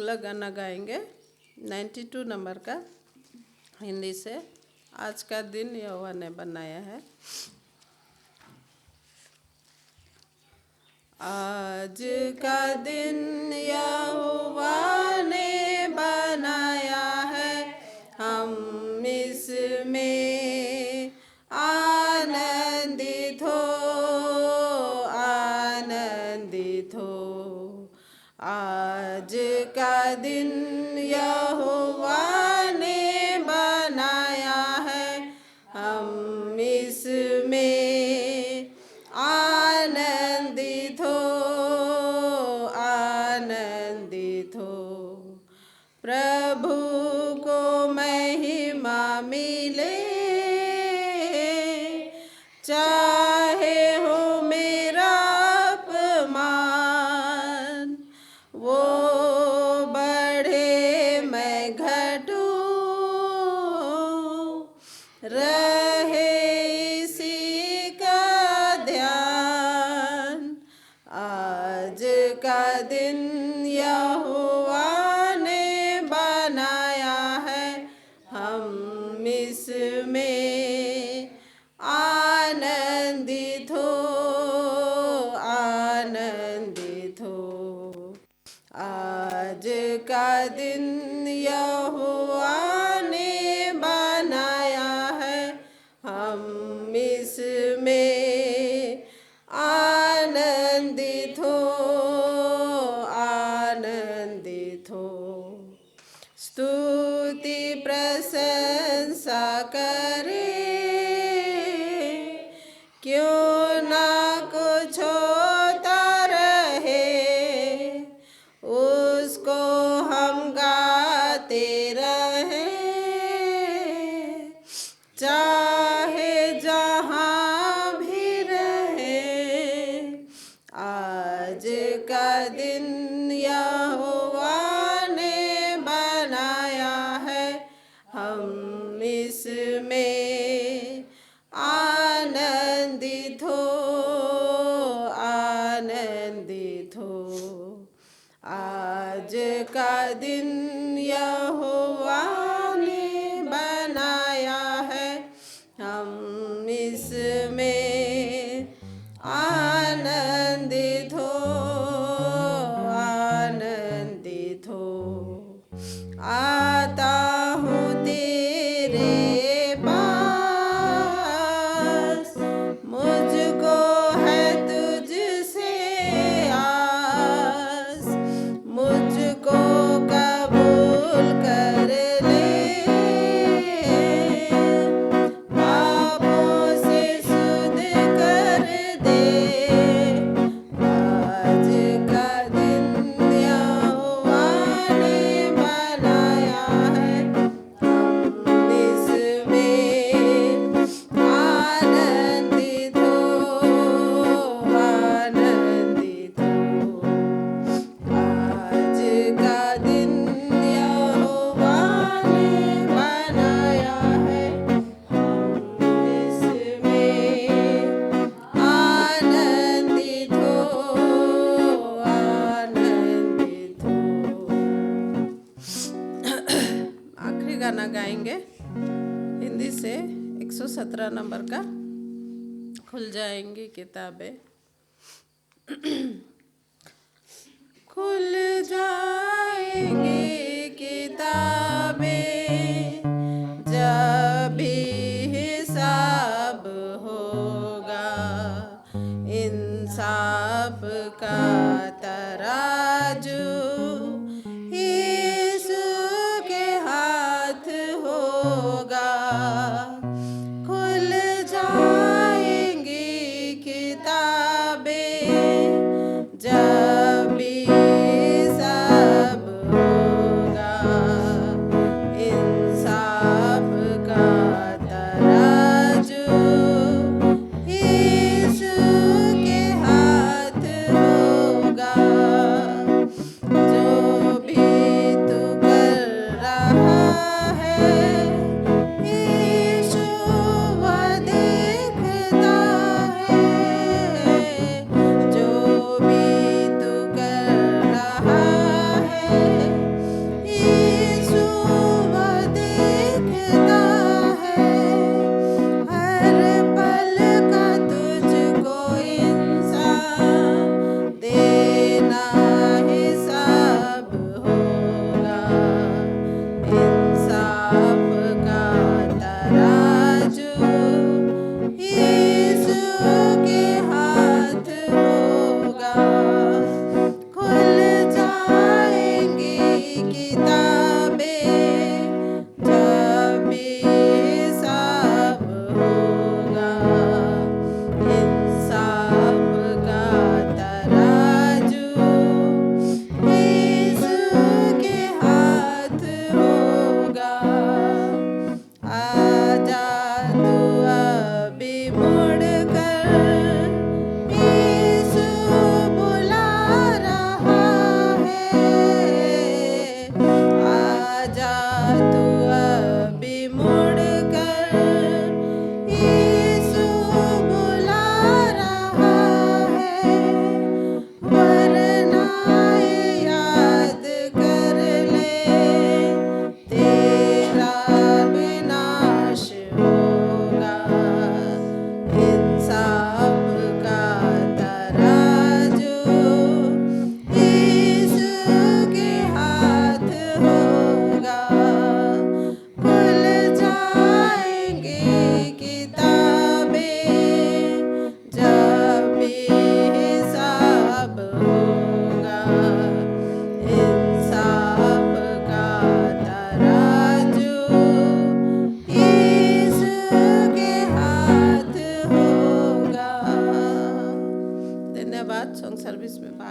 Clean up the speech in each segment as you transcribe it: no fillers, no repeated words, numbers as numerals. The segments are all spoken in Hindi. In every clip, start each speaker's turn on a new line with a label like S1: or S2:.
S1: खुला गाना गाएंगे 92 नंबर का हिंदी से। आज का दिन यहोवा ने बनाया है। आज का दिन यहोवा ने बनाया है, हम इसमें आनंदित हो, आनंदित हो। आज का दिन यहोवा ने बनाया है, हम इसमें आनंदित हो, आनंदित हो। प्रभु को महिमा मिले, चाहे हो मेरा अपमान, वो बढ़े मैं घटूं, रहे इसी का ध्यान। आज का दिन यहोवा ने बनाया है, हम इसमें आनंदित हो, आनंदित हो। आज का दिन यहोवा ने बनाया है, हम इसमें आनंदित हो, आनंदित हो। स्तुति प्रशंसा करे, क्यों ना कुछ होता रहे, उसको हम गाते रहे, चाहे जहाँ भी रहे। आज का दिन यहोवा ने बनाया है, हम इसमें आनंदित हो, आनंदित हो। आज का दिन यहोवा ने बनाया है, हम इसमें आनंदित हो, आनंदित हो। आता हूँ तेरे पास, मुझको है तुझसे आस, मुझको कबूल कर ले, पापों से शुद्ध कर दे। आज का दिन यहोवा ने बनाया है, हम इसमें आनंदित हो, आनंदित हो। आज का दिन यहोवा ने बनाया है, हम इसमें आनंदित हो, आनंदित हो। आखिरी गाना गाएंगे हिंदी से 117 नंबर का, खुल जाएंगी किताबें। खुल जाएंगी किताबें, जब भी हिसाब होगा, इंसाफ का तराजू यीशु के हाथ होगा। खुल जाएंगी किताबें, जब भी हिसाब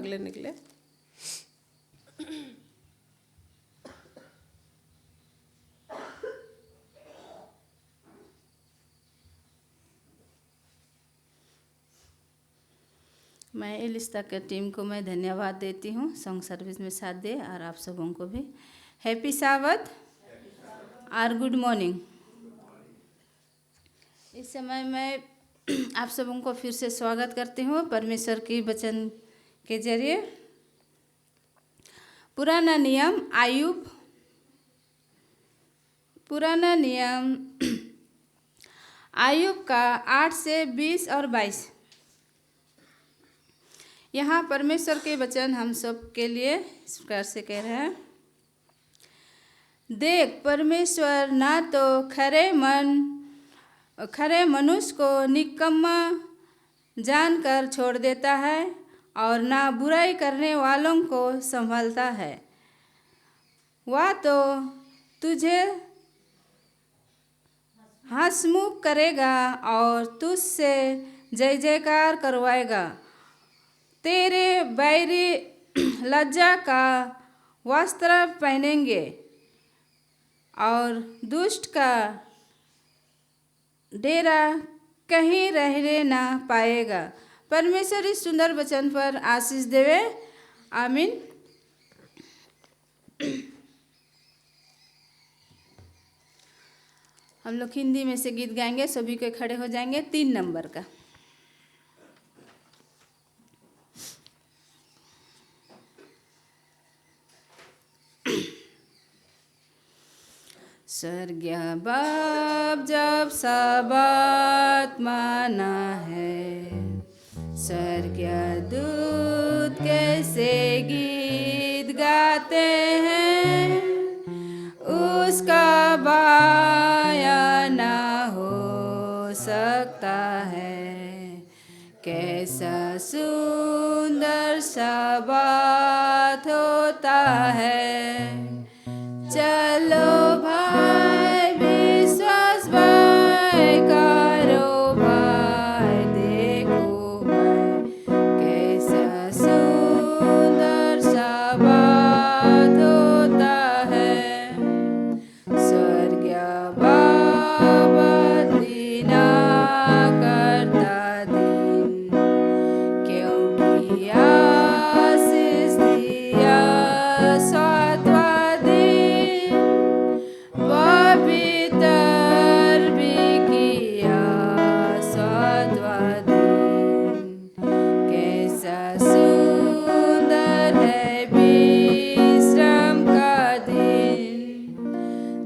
S1: अगले निकले।
S2: मैं एलिस्ता के टीम को मैं धन्यवाद देती हूँ, सॉन्ग सर्विस में साथ दे, और आप सबों को भी हैप्पी साबत और गुड मॉर्निंग। इस समय मैं आप सबों को फिर से स्वागत करती हूँ परमेश्वर की वचन के जरिए। पुराना नियम आयुब का 8 से 20 और 22। यहाँ परमेश्वर के वचन हम सब के लिए इस प्रकार से कह रहे हैं। देख, परमेश्वर ना तो खरे मनुष्य को निकम्मा जानकर छोड़ देता है और ना बुराई करने वालों को संभालता है। वह तो तुझे हंसमुख करेगा और तुझसे जय जयकार करवाएगा। तेरे बैरी लज्जा का वस्त्र पहनेंगे और दुष्ट का डेरा कहीं रहने ना पाएगा। परमेश्वर इस सुंदर वचन पर आशीष देवे, आमीन। हम लोग हिंदी में से गीत गाएंगे, सभी को खड़े हो जाएंगे। 3 नंबर का। स्वर्गीय बाप जब सबात माना है, स्वर्गीय दूत कैसे गीत गाते हैं। उसका बयान ना हो सकता है, कैसा सुंदर सा बात होता है। चलो भाई विश्वास भाई करो भाई, देखो भाई कैसा सुंदर सा बात होता है। स्वर्गीय बाबा दीना करता दिन, क्योंकि आशीष दिया सातवां पवित्र भी किया सातवां दिन। कैसा सुंदर है विश्राम का दिन।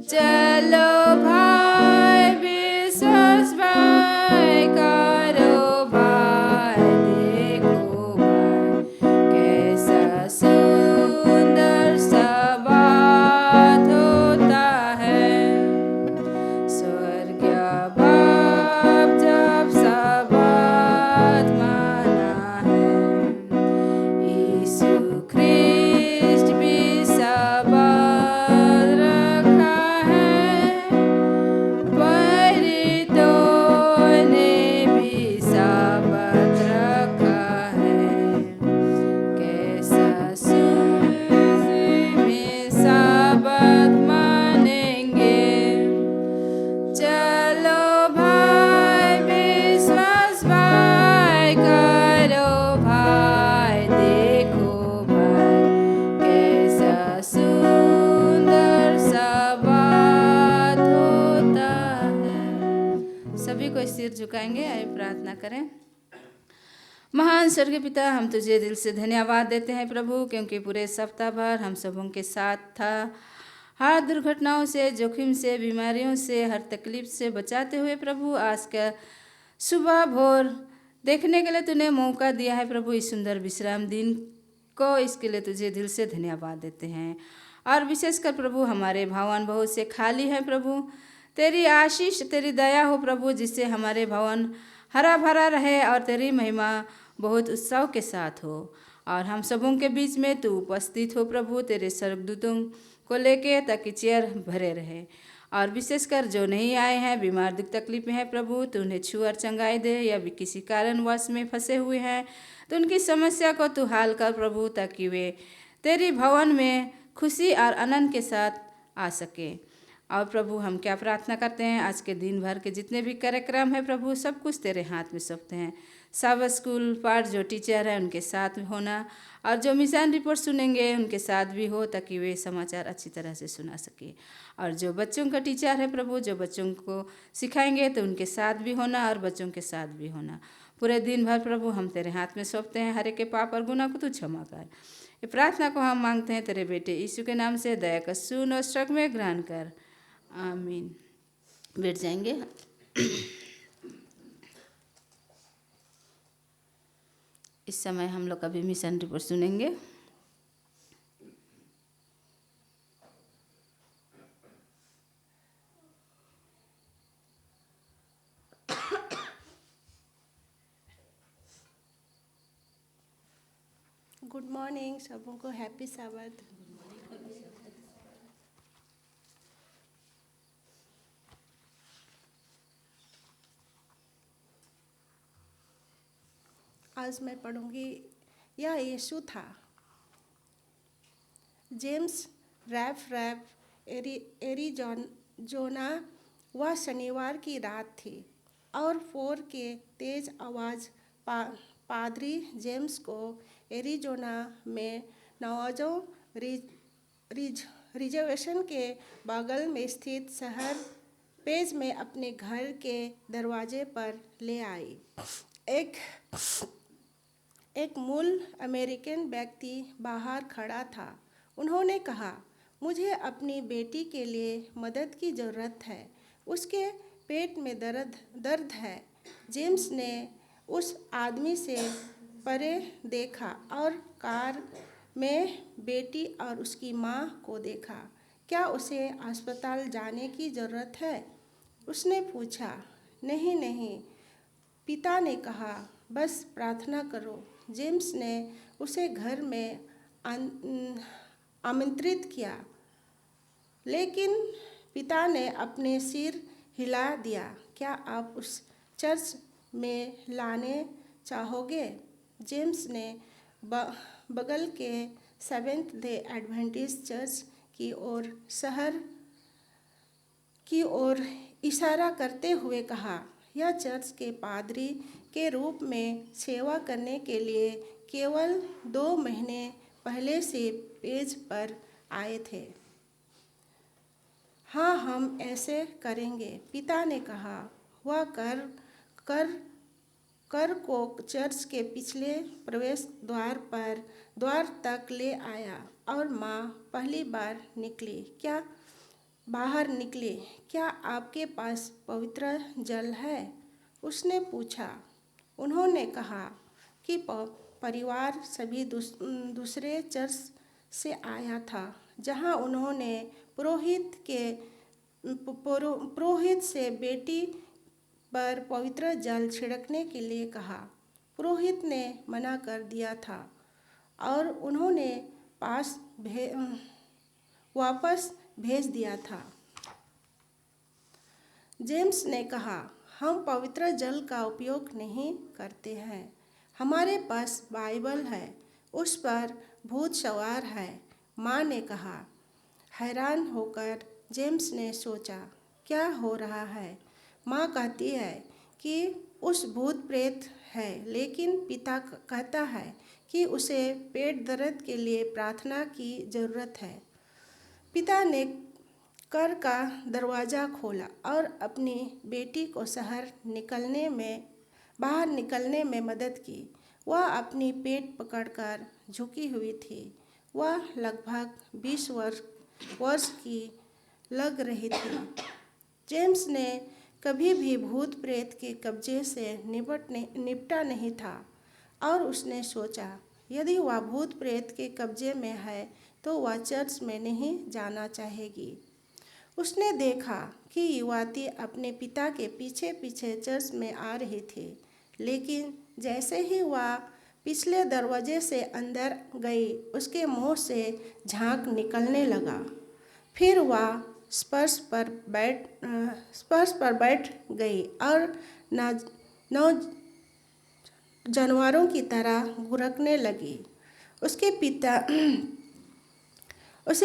S2: चलो भाई विश्वास भाई करो भाई, देखो भाई कैसा सुंदर सा बात होता है। स्वर्गीय बाप जब सबात माना है, यीशु ख्रिस्ट भी सबात रखा है। प्रेरितों ने भी सबात रखा है। कैसा सुंदर में सबात मानेंगे। चलो भाई विश्वास भाई करो भाई, देखो भाई कैसा सुंदर सा बात होता है। सभी को सिर झुकाएंगे, आइए प्रार्थना करें। महान स्वर्गीय पिता, हम तुझे दिल से धन्यवाद देते हैं प्रभु, क्योंकि पूरे सप्ताह भर हम सबों के साथ था। हर दुर्घटनाओं से, जोखिम से, बीमारियों से, हर तकलीफ से बचाते हुए प्रभु आज का सुबह भोर देखने के लिए तूने मौका दिया है प्रभु। इस सुंदर विश्राम दिन को, इसके लिए तुझे दिल से धन्यवाद देते हैं। और विशेषकर प्रभु हमारे भवन बहुत से खाली हैं प्रभु। तेरी आशीष, तेरी दया हो प्रभु, जिससे हमारे भवन हरा भरा रहे और तेरी महिमा बहुत उत्सव के साथ हो। और हम सबों के बीच में तू उपस्थित हो प्रभु, तेरे स्वर्गदूतों को लेके, ताकि चेयर भरे रहे। और विशेषकर जो नहीं आए हैं, बीमार दुख तकलीफ में है प्रभु, तो उन्हें छू और चंगाई दे। या भी किसी कारणवश में फंसे हुए हैं तो उनकी समस्या को तू हाल कर प्रभु, ताकि वे तेरी भवन में खुशी और आनंद के साथ आ सके। और प्रभु हम क्या प्रार्थना करते हैं, आज के दिन भर के जितने भी कार्यक्रम हैं प्रभु, सब कुछ तेरे हाथ में सौंपते हैं। सब स्कूल पाठ जो टीचर हैं उनके साथ होना, और जो मिशन रिपोर्ट सुनेंगे उनके साथ भी हो, ताकि वे समाचार अच्छी तरह से सुना सके। और जो बच्चों का टीचर है प्रभु, जो बच्चों को सिखाएंगे तो उनके साथ भी होना और बच्चों के साथ भी होना। पूरे दिन भर प्रभु हम तेरे हाथ में सौंपते हैं। हर एक के पाप और गुनाह को तू क्षमा कर। ये प्रार्थना को हम मांगते हैं तेरे बेटे यीशु के नाम से। दया कर सुन और स्वर्ग में ग्रहण कर, आमीन। बैठ जाएंगे। इस समय हम लोग अभी मिशन रिपोर्ट सुनेंगे।
S3: गुड मॉर्निंग, सबों को हैप्पी साबत। आज मैं पढ़ूंगी, यह यीशु था। James Arizona. वह शनिवार की रात थी और 4 के तेज आवाज़ पादरी जेम्स को एरिजोना में नवाजो रिजर्वेशन के बगल में स्थित शहर पेज में अपने घर के दरवाजे पर ले आई। एक मूल अमेरिकन व्यक्ति बाहर खड़ा था। उन्होंने कहा, मुझे अपनी बेटी के लिए मदद की ज़रूरत है। उसके पेट में दर्द है। जेम्स ने उस आदमी से परे देखा और कार में बेटी और उसकी माँ को देखा। क्या उसे अस्पताल जाने की ज़रूरत है? उसने पूछा। नहीं, पिता ने कहा, बस प्रार्थना करो। जेम्स ने उसे घर में आमंत्रित किया, लेकिन पिता ने अपने सिर हिला दिया। क्या आप उस चर्च में लाने चाहोगे? जेम्स ने बगल के सेवेंथ डे एडवेंटिस्ट चर्च की ओर शहर की ओर इशारा करते हुए कहा। यह चर्च के पादरी के रूप में सेवा करने के लिए केवल 2 महीने पहले से पेज पर आए थे। हाँ, हम ऐसे करेंगे, पिता ने कहा। वह कर को चर्च के पिछले प्रवेश द्वार तक ले आया और माँ पहली बार बाहर निकली। क्या आपके पास पवित्र जल है? उसने पूछा। उन्होंने कहा कि परिवार सभी दूसरे चर्च से आया था, जहां उन्होंने पुरोहित से बेटी पर पवित्र जल छिड़कने के लिए कहा। पुरोहित ने मना कर दिया था और उन्होंने वापस भेज दिया था। जेम्स ने कहा, हम पवित्र जल का उपयोग नहीं करते हैं। हमारे पास बाइबल है, उस पर भूत सवार है, माँ ने कहा। हैरान होकर जेम्स ने सोचा, क्या हो रहा है? माँ कहती है कि उस भूत प्रेत है, लेकिन पिता कहता है कि उसे पेट दर्द के लिए प्रार्थना की ज़रूरत है। पिता ने कर का दरवाज़ा खोला और अपनी बेटी को बाहर निकलने में मदद की। वह अपनी पेट पकड़कर झुकी हुई थी। वह लगभग 20 वर्ष की लग रही थी। जेम्स ने कभी भी भूत प्रेत के कब्जे से निपटा नहीं था और उसने सोचा, यदि वह भूत प्रेत के कब्जे में है तो वह चर्च में नहीं जाना चाहेगी। उसने देखा कि युवती अपने पिता के पीछे पीछे चर्च में आ रही थी, लेकिन जैसे ही वह पिछले दरवाजे से अंदर गई, उसके मुंह से झाग निकलने लगा। फिर वह स्पर्श पर बैठ गई और नौ जानवरों की तरह गुरकने लगी। उसके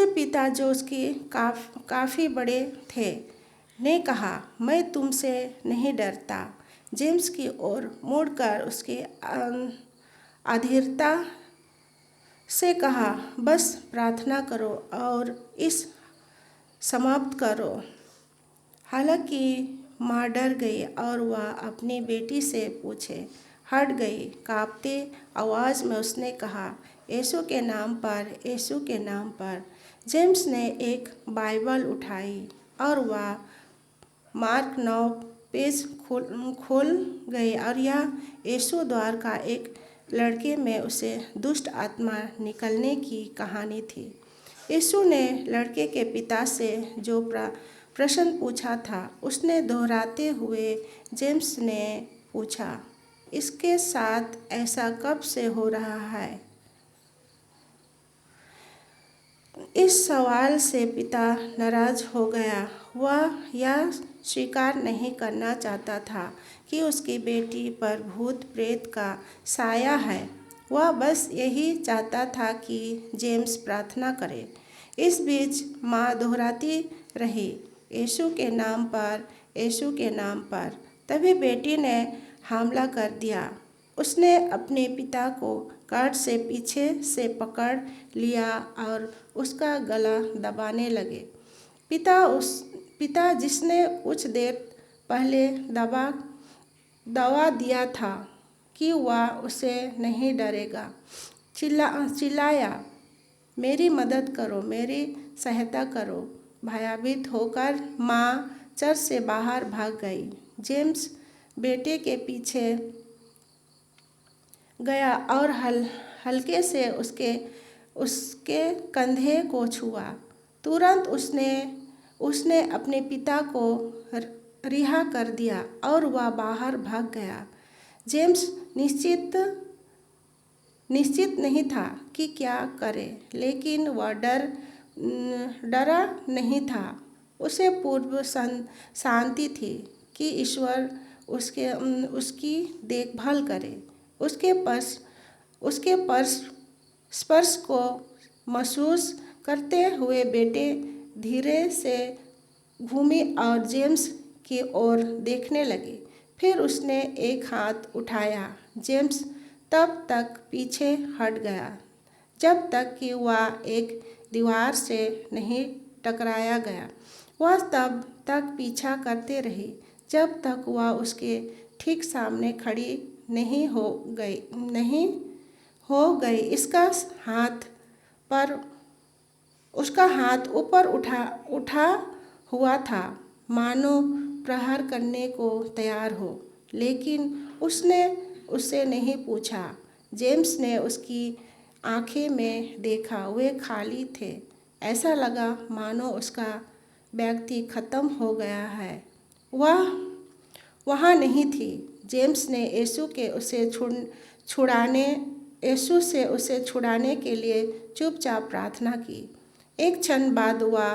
S3: पिता जो उसके काफ़ी बड़े थे ने कहा, मैं तुमसे नहीं डरता। जेम्स की ओर मुड़कर उसके अधीरता से कहा, बस प्रार्थना करो और इस समाप्त करो। हालांकि माँ डर गई और वह अपनी बेटी से पूछे हट गई। कांपते आवाज़ में उसने कहा, यीशु के नाम पर, यीशु के नाम पर। जेम्स ने एक बाइबल उठाई और वह मार्क 9 पेज खोल गई और यह यीशु द्वारा का एक लड़के में उसे दुष्ट आत्मा निकलने की कहानी थी। यीशु ने लड़के के पिता से जो प्रश्न पूछा था उसने दोहराते हुए जेम्स ने पूछा, इसके साथ ऐसा कब से हो रहा है? इस सवाल से पिता नाराज हो गया। वह यह स्वीकार नहीं करना चाहता था कि उसकी बेटी पर भूत प्रेत का साया है। वह बस यही चाहता था कि जेम्स प्रार्थना करे। इस बीच माँ दोहराती रही, यीशु के नाम पर, यीशु के नाम पर। तभी बेटी ने हमला कर दिया। उसने अपने पिता को काट से पीछे से पकड़ लिया और उसका गला दबाने लगे। पिता जिसने कुछ देर पहले दवा दिया था कि वह उसे नहीं डरेगा, चिल्लाया, मेरी मदद करो, मेरी सहायता करो। भयभीत होकर माँ चर्च से बाहर भाग गई। जेम्स बेटे के पीछे गया और हल्के से उसके कंधे को छुआ। तुरंत उसने अपने पिता को रिहा कर दिया और वह बाहर भाग गया। जेम्स निश्चित नहीं था कि क्या करे, लेकिन वह डरा नहीं था। उसे पूर्व शांति थी कि ईश्वर उसकी देखभाल करे। उसके स्पर्श को महसूस करते हुए बेटे धीरे से घूमी और जेम्स की ओर देखने लगी। फिर उसने एक हाथ उठाया। जेम्स तब तक पीछे हट गया जब तक कि वह एक दीवार से नहीं टकराया गया। वह तब तक पीछा करते रही जब तक वह उसके ठीक सामने खड़ी नहीं हो गई। उसका हाथ ऊपर उठा हुआ था, मानो प्रहार करने को तैयार हो, लेकिन उसने उससे नहीं पूछा। जेम्स ने उसकी आंखें में देखा, वे खाली थे। ऐसा लगा मानो उसका व्यक्ति खत्म हो गया है। वह वहाँ नहीं थी। जेम्स ने यीशु से उसे छुड़ाने के लिए चुपचाप प्रार्थना की। एक क्षण बाद वह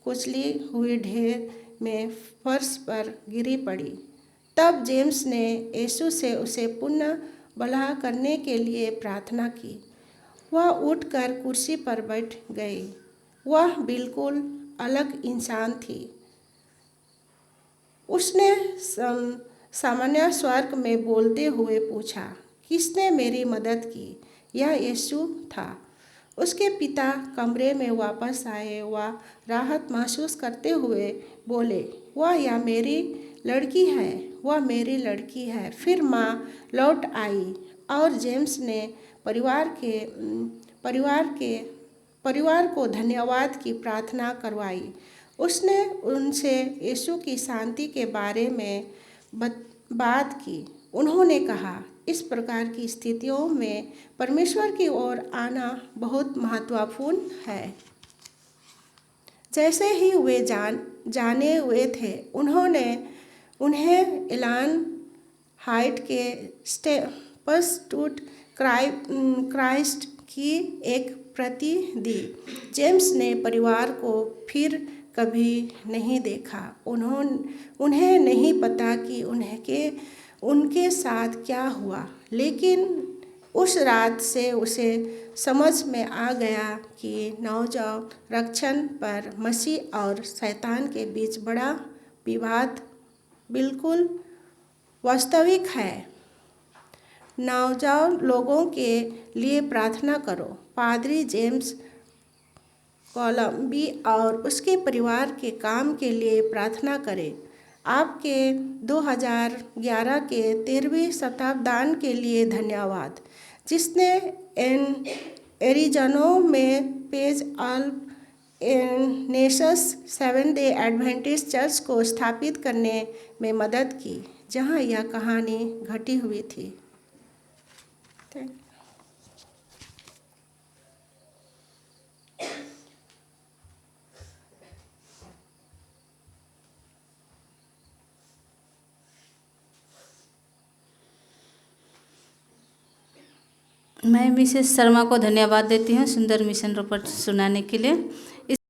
S3: कुचली हुई ढेर में फर्श पर गिरी पड़ी। तब जेम्स ने यीशु से उसे पुनः भला करने के लिए प्रार्थना की। वह उठकर कुर्सी पर बैठ गई। वह बिल्कुल अलग इंसान थी। उसने सामान्य स्वर में बोलते हुए पूछा, किसने मेरी मदद की? यह यीशु था। उसके पिता कमरे में वापस आए। वह राहत महसूस करते हुए बोले, वह मेरी लड़की है, वह मेरी लड़की है। फिर माँ लौट आई और जेम्स ने परिवार को धन्यवाद की प्रार्थना करवाई। उसने उनसे यीशु की शांति के बारे में बात की। उन्होंने कहा, इस प्रकार की स्थितियों में परमेश्वर की ओर आना बहुत महत्वपूर्ण है। जैसे ही वे जाने हुए थे, उन्हें एलन हाइट के स्टेप्स टू क्राइस्ट की एक प्रति दी। जेम्स ने परिवार को फिर कभी नहीं देखा। उन्हें नहीं पता कि उनके साथ क्या हुआ, लेकिन उस रात से उसे समझ में आ गया कि नवजात रक्षण पर मसीह और शैतान के बीच बड़ा विवाद बिल्कुल वास्तविक है। नवजात लोगों के लिए प्रार्थना करो। पादरी जेम्स कोलंबी और उसके परिवार के काम के लिए प्रार्थना करें। आपके 2011 के 13वें शताब्दान के लिए धन्यवाद, जिसने एरिज़ोना में page all Nations seven day Adventist church को स्थापित करने में मदद की, जहां यह कहानी घटी हुई थी। Thank you.
S2: मैं मिसेस शर्मा को धन्यवाद देती हूँ सुंदर मिशन रिपोर्ट सुनाने के लिए।